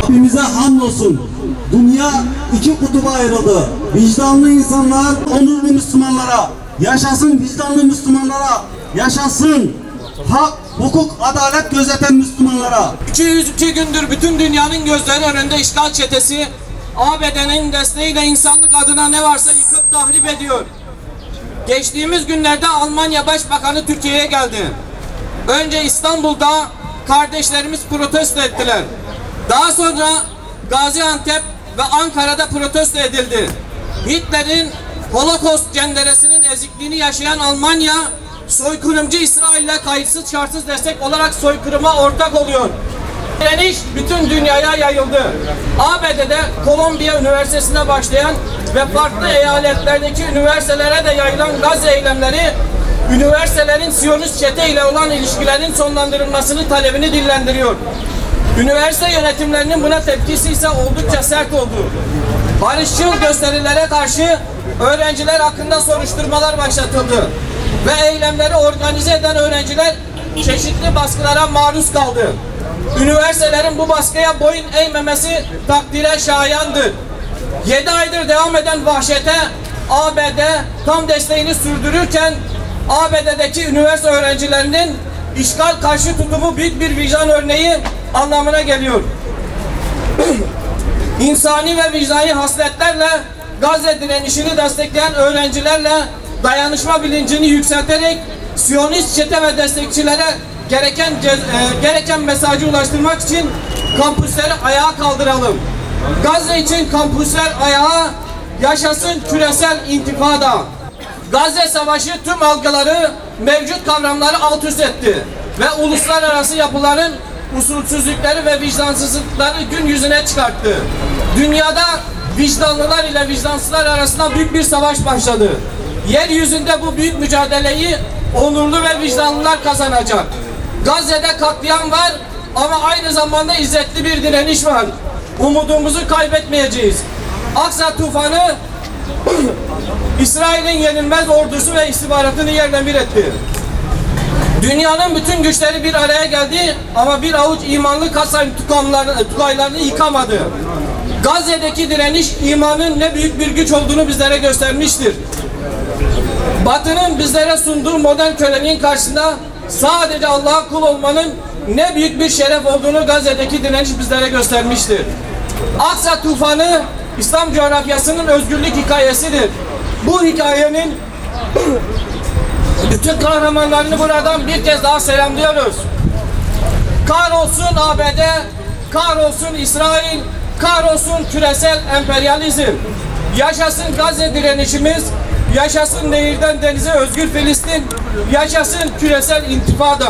Rabbimize hamdolsun. Dünya iki kutuba ayrıldı. Vicdanlı insanlar, onurlu Müslümanlara. Yaşasın vicdanlı Müslümanlara. Yaşasın hak, hukuk, adalet gözeten Müslümanlara. 202 gündür bütün dünyanın gözleri önünde işgal çetesi ABD'nin desteğiyle insanlık adına ne varsa yıkıp tahrip ediyor. Geçtiğimiz günlerde Almanya Başbakanı Türkiye'ye geldi. Önce İstanbul'da kardeşlerimiz protesto ettiler. Daha sonra Gaziantep ve Ankara'da protesto edildi. Hitler'in Holocaust cenderesinin ezikliğini yaşayan Almanya, soykırımcı İsrail'e kayıtsız şartsız destek olarak soykırıma ortak oluyor. Direniş bütün dünyaya yayıldı. ABD'de Kolombiya Üniversitesi'ne başlayan ve farklı eyaletlerdeki üniversitelere de yayılan Gazze eylemleri, üniversitelerin Siyonist çete ile olan ilişkilerin sonlandırılmasını talebini dillendiriyor. Üniversite yönetimlerinin buna tepkisi ise oldukça sert oldu. Barışçıl gösterilere karşı öğrenciler hakkında soruşturmalar başlatıldı ve eylemleri organize eden öğrenciler çeşitli baskılara maruz kaldı. Üniversitelerin bu baskıya boyun eğmemesi takdire şayandır. 7 aydır devam eden vahşete ABD tam desteğini sürdürürken ABD'deki üniversite öğrencilerinin işgal karşı tutumu büyük bir vicdan örneği anlamına geliyor. İnsani ve vicdani hasletlerle Gazze direnişini destekleyen öğrencilerle dayanışma bilincini yükselterek Siyonist çete ve destekçilere gereken mesajı ulaştırmak için kampüsleri ayağa kaldıralım. Gazze için kampüsler ayağa, yaşasın küresel intifada. Gazze Savaşı tüm algıları, mevcut kavramları alt üst etti ve uluslararası yapıların usulsüzlükleri ve vicdansızlıkları gün yüzüne çıkarttı. Dünyada vicdanlılar ile vicdansızlar arasında büyük bir savaş başladı. Yeryüzünde bu büyük mücadeleyi onurlu ve vicdanlılar kazanacak. Gazze'de katliam var ama aynı zamanda izzetli bir direniş var. Umudumuzu kaybetmeyeceğiz. Aksa tufanı İsrail'in yenilmez ordusu ve istihbaratını yerle bir etti. Dünyanın bütün güçleri bir araya geldi ama bir avuç imanlı Kasım tukaylarını yıkamadı. Gazze'deki direniş imanın ne büyük bir güç olduğunu bizlere göstermiştir. Batı'nın bizlere sunduğu modern köleliğin karşısında sadece Allah'a kul olmanın ne büyük bir şeref olduğunu Gazze'deki direniş bizlere göstermiştir. Aksa tufanı İslam coğrafyasının özgürlük hikayesidir. Bu hikayenin bütün kahramanlarını buradan bir kez daha selamlıyoruz. Kahrolsun ABD, kahrolsun İsrail, kahrolsun küresel emperyalizm. Yaşasın Gazze direnişimiz, yaşasın nehirden denize özgür Filistin, yaşasın küresel intifada.